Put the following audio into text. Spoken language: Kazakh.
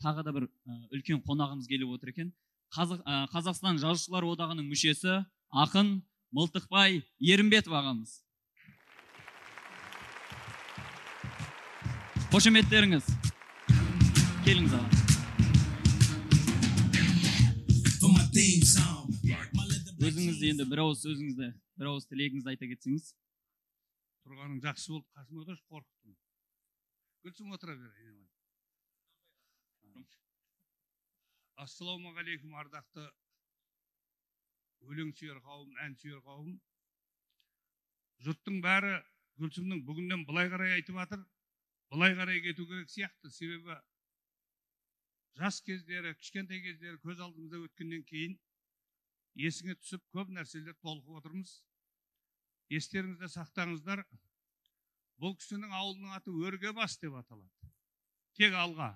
тағы да бір үлкен қонағымыз келіп отыр екен. Қазақстан Жазушылар одағының мүшесі ақын Мылтықбай Ерімбетов ағамыз. Қошеметтеріңіз. Келіңіз аға. Өзіңізді енді бір ауыз сөзіңізді, бір ауыз тілегіңізді айта кетсеңіз. Тұрғаның жақсы болды, қасыма отыршы, қорқыттым. Гүлсім отыра бер. Ассалаумағалейкум, ардақты өлең сүйер қауым, ән сүйер қауым. Жұрттың бәрі Гүлсімнің бүгіннен былай қарай айтып жатыр, былай қарай кету керек сияқты. Себебі жас кездері, кішкентай кездері көз алдымызда өткеннен кейін есіңе түсіп көп нәрселер толқып отырмыз. Естеріңізде сақтаңыздар, бұл кісінің ауылының аты Өрге бас деп аталады. Тек алға.